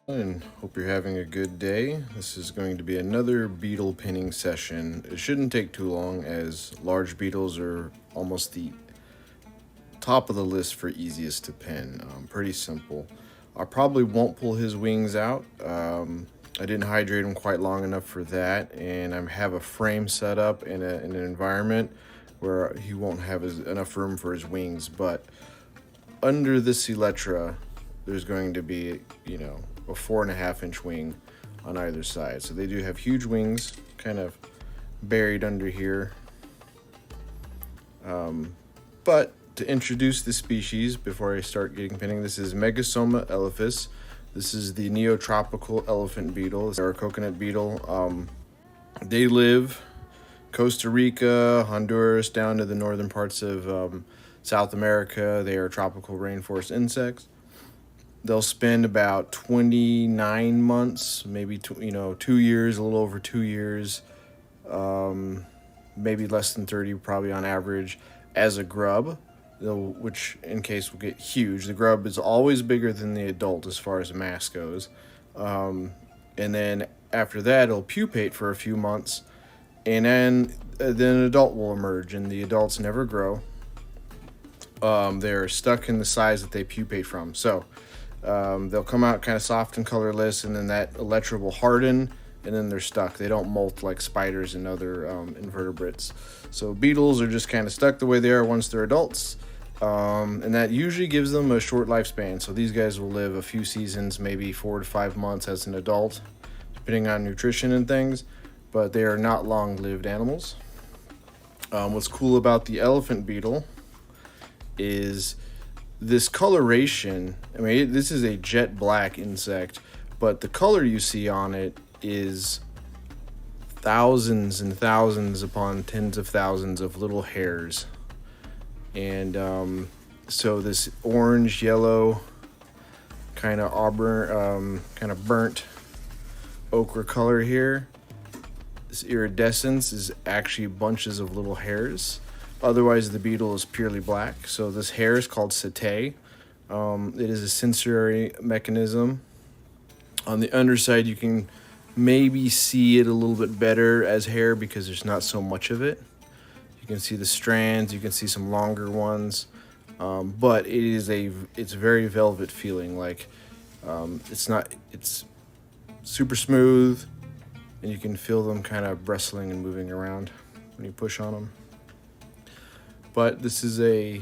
And hope you're having a good day. This is going to be another beetle pinning session. It shouldn't take too long as large beetles are almost the top of the list for easiest to pin. Pretty simple. I probably won't pull his wings out. I didn't hydrate him quite long enough for that, and I have a frame set up in an environment where he won't have enough room for his wings. But under this elytra, there's going to be, a 4.5 inch wing on either side. So they do have huge wings, kind of buried under here. But to introduce the species before I start getting pinning, this is Megasoma elephas. This is the neotropical elephant beetle. They're a coconut beetle. They live Costa Rica, Honduras, down to the northern parts of South America. They are tropical rainforest insects. They'll spend about 29 months, maybe 2 years, a little over 2 years, maybe less than 30, probably on average, as a grub, which in case will get huge. The grub is always bigger than the adult as far as mass goes. And then after that, it'll pupate for a few months, and then an adult will emerge, and the adults never grow. They're stuck in the size that they pupate from. So they'll come out kind of soft and colorless, and then that elytra will harden, and then they're stuck. They don't molt like spiders and other invertebrates. So beetles are just kind of stuck the way they are once they're adults, and that usually gives them a short lifespan. So these guys will live a few seasons, maybe 4 to 5 months as an adult, depending on nutrition and things, but they are not long-lived animals. What's cool about the elephant beetle is this coloration. I mean, this is a jet black insect, but the color you see on it is thousands and thousands upon tens of thousands of little hairs. And so this orange, yellow, kind of auburn, kind of burnt ochre color here, this iridescence is actually bunches of little hairs. Otherwise, the beetle is purely black. So this hair is called setae. It is a sensory mechanism. On the underside, you can maybe see it a little bit better as hair because there's not so much of it. You can see the strands. You can see some longer ones. But it's very velvet feeling. Like it's super smooth, and you can feel them kind of bristling and moving around when you push on them. But this is a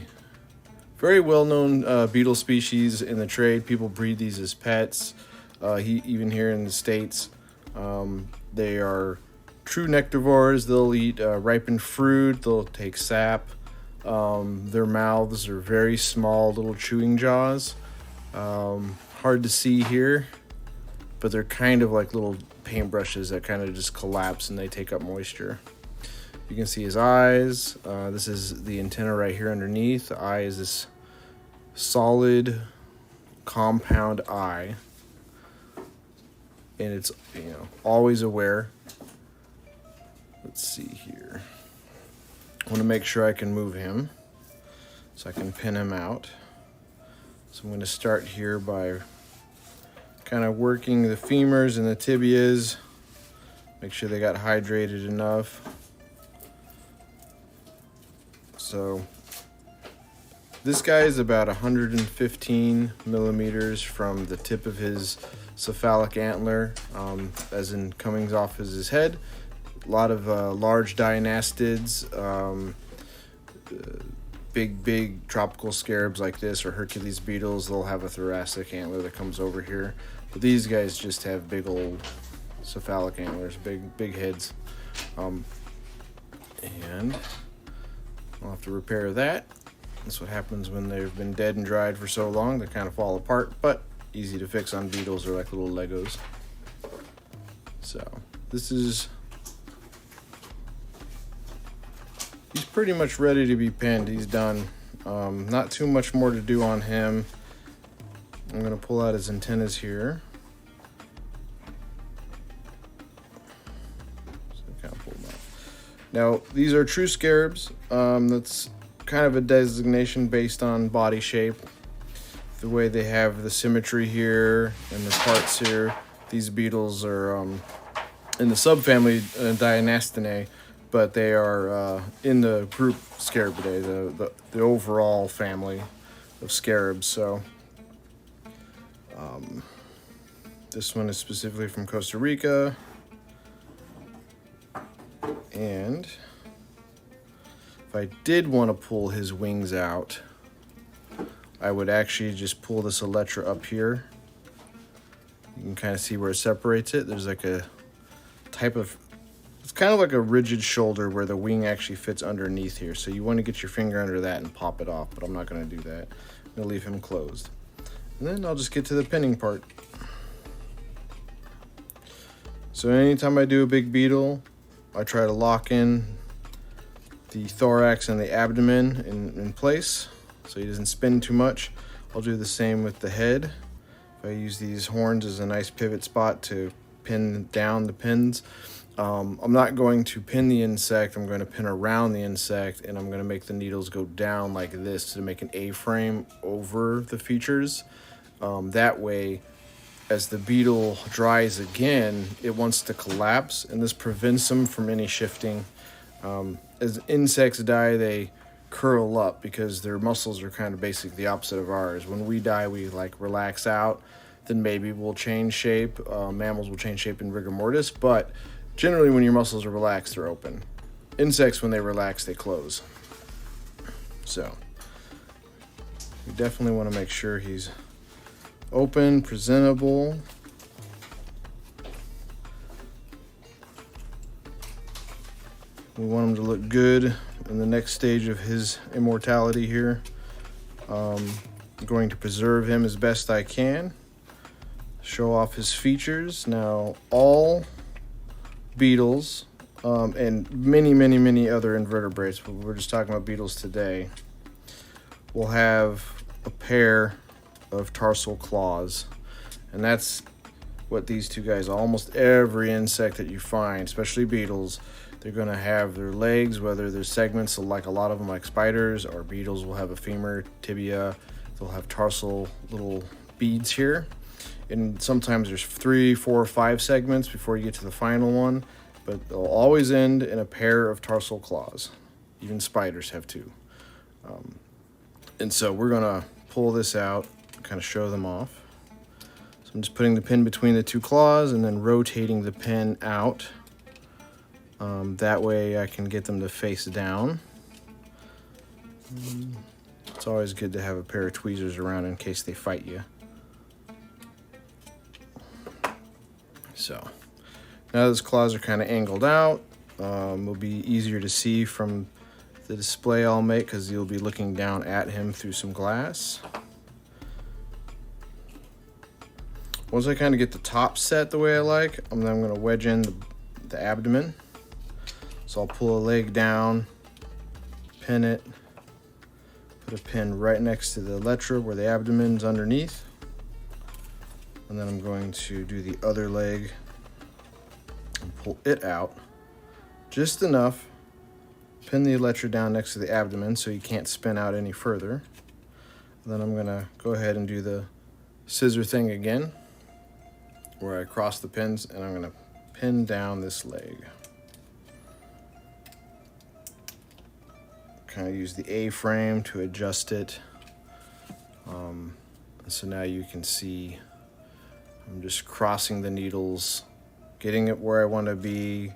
very well-known beetle species in the trade. People breed these as pets. Even here in the States, they are true nectarivores. They'll eat ripened fruit. They'll take sap. Their mouths are very small, little chewing jaws. Hard to see here, but they're kind of like little paintbrushes that kind of just collapse and they take up moisture. You can see his eyes. This is the antenna right here underneath. The eye is this solid compound eye, and it's always aware. Let's see here. I want to make sure I can move him so I can pin him out. So I'm going to start here by kind of working the femurs and the tibias. Make sure they got hydrated enough. So this guy is about 115 millimeters from the tip of his cephalic antler, as in coming off as his head. A lot of large dianastids, big tropical scarabs like this, or Hercules beetles, they'll have a thoracic antler that comes over here. But these guys just have big old cephalic antlers, big heads. And I'll have to repair that. That's what happens when they've been dead and dried for so long. They kind of fall apart, but easy to fix on beetles. They're like little Legos. So he's pretty much ready to be pinned. He's done. Not too much more to do on him. I'm going to pull out his antennas here. Now, these are true scarabs. That's kind of a designation based on body shape. the way they have the symmetry here and the parts here. These beetles are in the subfamily Dionastinae, but they are in the group Scarabidae, the overall family of scarabs. So this one is specifically from Costa Rica. And if I did want to pull his wings out, I would actually just pull this elytra up here. You can kind of see where it separates it. There's like a type of, it's kind of like a rigid shoulder where the wing actually fits underneath here. So you want to get your finger under that and pop it off, but I'm not going to do that. I'm going to leave him closed. And then I'll just get to the pinning part. So anytime I do a big beetle, I try to lock in the thorax and the abdomen in place so he doesn't spin too much. I'll do the same with the head. If I use these horns as a nice pivot spot to pin down the pins. I'm not going to pin the insect, I'm going to pin around the insect, and I'm going to make the needles go down like this to make an A-frame over the features. That way, as the beetle dries again, it wants to collapse, and this prevents them from any shifting. As insects die, they curl up because their muscles are kind of basically the opposite of ours. When we die, we like relax out, then maybe we'll change shape. Mammals will change shape in rigor mortis, but generally when your muscles are relaxed, they're open. Insects, when they relax, they close. So we definitely want to make sure he's open, presentable. We want him to look good in the next stage of his immortality here. I'm going to preserve him as best I can. Show off his features. Now, all beetles and many other invertebrates, but we're just talking about beetles today, will have a pair of tarsal claws. And that's what these two guys, almost every insect that you find, especially beetles, they're going to have their legs, whether there's segments, like a lot of them like spiders, or beetles will have a femur, tibia. They'll have tarsal little beads here. And sometimes there's 3, 4, 5 segments before you get to the final one, but they'll always end in a pair of tarsal claws. Even spiders have 2. And so we're going to pull this out, kind of show them off. So I'm just putting the pin between the 2 claws and then rotating the pin out. That way I can get them to face down. It's always good to have a pair of tweezers around in case they fight you. So now those claws are kind of angled out. It'll be easier to see from the display I'll make because you'll be looking down at him through some glass. Once I kind of get the top set the way I like, I'm going to wedge in the abdomen. So I'll pull a leg down, pin it, put a pin right next to the elytra where the abdomen's underneath. And then I'm going to do the other leg and pull it out just enough. Pin the elytra down next to the abdomen so you can't spin out any further. And then I'm going to go ahead and do the scissor thing again, where I cross the pins, and I'm going to pin down this leg. Kind of use the A-frame to adjust it. And so now you can see I'm just crossing the needles, getting it where I want to be,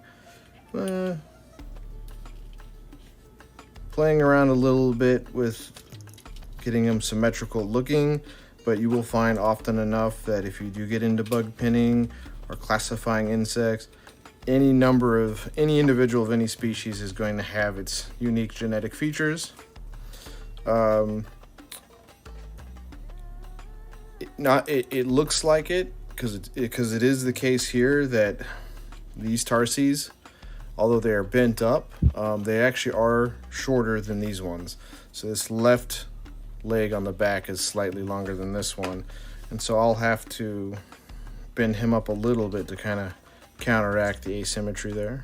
playing around a little bit with getting them symmetrical looking, but you will find often enough that if you do get into bug pinning or classifying insects, any individual of any species is going to have its unique genetic features. It looks like it because it is the case here that these tarses, although they are bent up, they actually are shorter than these ones. So this left leg on the back is slightly longer than this one, and so I'll have to bend him up a little bit to kind of counteract the asymmetry there.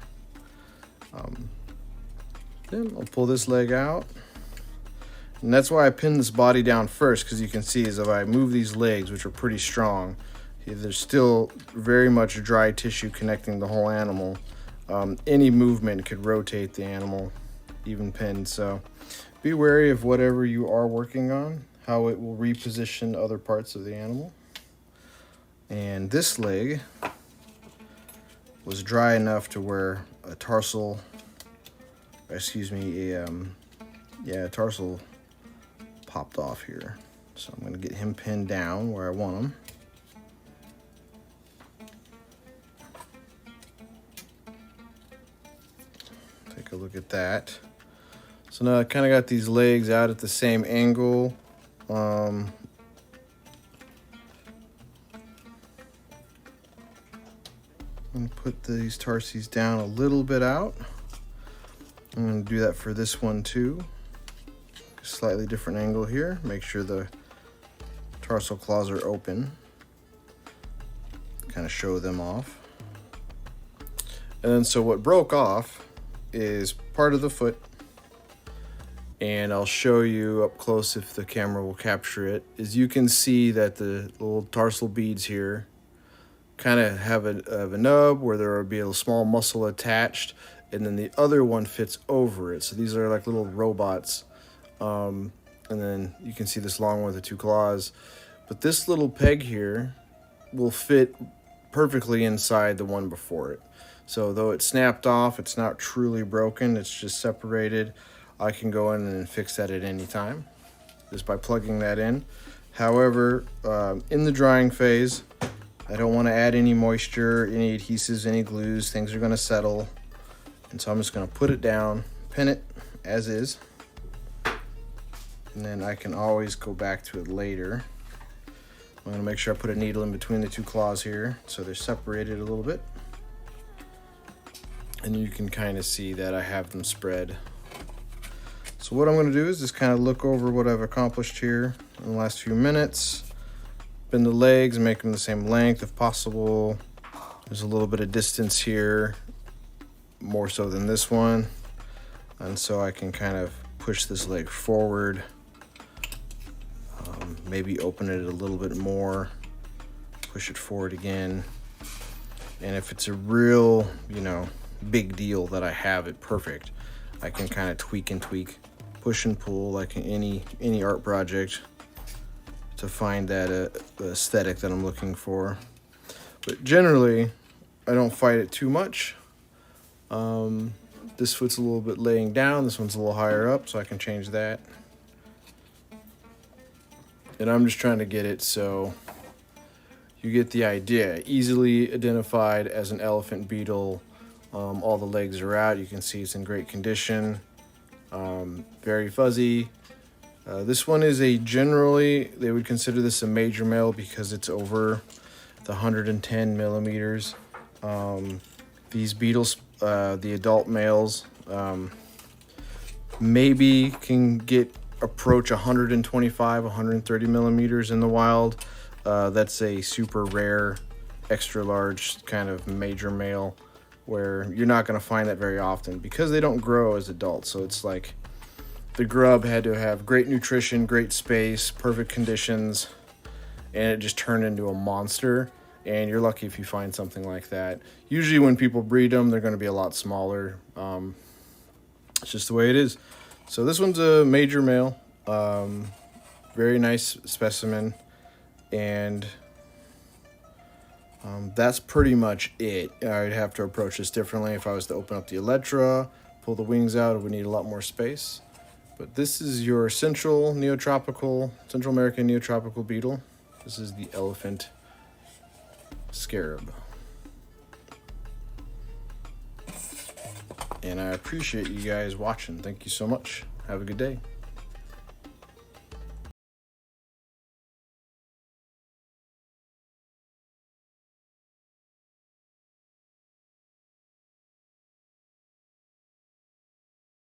Then I'll pull this leg out, And that's why I pinned this body down first, because you can see as if I move these legs, which are pretty strong, there's still very much dry tissue connecting the whole animal. Any movement could rotate the animal, even pinned. So be wary of whatever you are working on, how it will reposition other parts of the animal. And this leg was dry enough to where a tarsal, a tarsal popped off here. So I'm going to get him pinned down where I want him. Take a look at that. So now I kind of got these legs out at the same angle. I'm going to put these tarses down a little bit out. I'm going to do that for this one too. Slightly different angle here. Make sure the tarsal claws are open. Kind of show them off. And then so what broke off is part of the foot. And I'll show you up close if the camera will capture it. As you can see that the little tarsal beads here kind of have a nub where there will be a small muscle attached, and then the other one fits over it. So these are like little robots. And then you can see this long one with the two claws. But this little peg here will fit perfectly inside the one before it. So though it snapped off, it's not truly broken, it's just separated. I can go in and fix that at any time just by plugging that in. However, in the drying phase, I don't want to add any moisture, any adhesives, any glues. Things are going to settle. And so I'm just going to put it down, pin it as is. And then I can always go back to it later. I'm going to make sure I put a needle in between the two claws here so they're separated a little bit. And you can kind of see that I have them spread. So what I'm going to do is just kind of look over what I've accomplished here in the last few minutes. Bend the legs and make them the same length if possible. There's a little bit of distance here, more so than this one. And so I can kind of push this leg forward. Maybe open it a little bit more. Push it forward again. And if it's a real, big deal that I have it perfect, I can kind of tweak and tweak, push and pull like any art project to find that aesthetic that I'm looking for. But generally, I don't fight it too much. This foot's a little bit laying down, this one's a little higher up, so I can change that. And I'm just trying to get it so you get the idea. Easily identified as an elephant beetle. All the legs are out. You can see it's in great condition. Very fuzzy. This one is they would consider this a major male because it's over the 110 millimeters. These beetles, the adult males, maybe can approach 125, 130 millimeters in the wild. That's a super rare, extra large kind of major male, where you're not going to find that very often because they don't grow as adults. So it's like the grub had to have great nutrition, great space, perfect conditions, and it just turned into a monster. And you're lucky if you find something like that. Usually when people breed them, they're going to be a lot smaller. It's just the way it is. So this one's a major male. Very nice specimen. And that's pretty much it. I'd have to approach this differently. If I was to open up the elytra, pull the wings out, it would need a lot more space. But this is your Central American neotropical beetle. This is the elephant scarab. And I appreciate you guys watching. Thank you so much. Have a good day.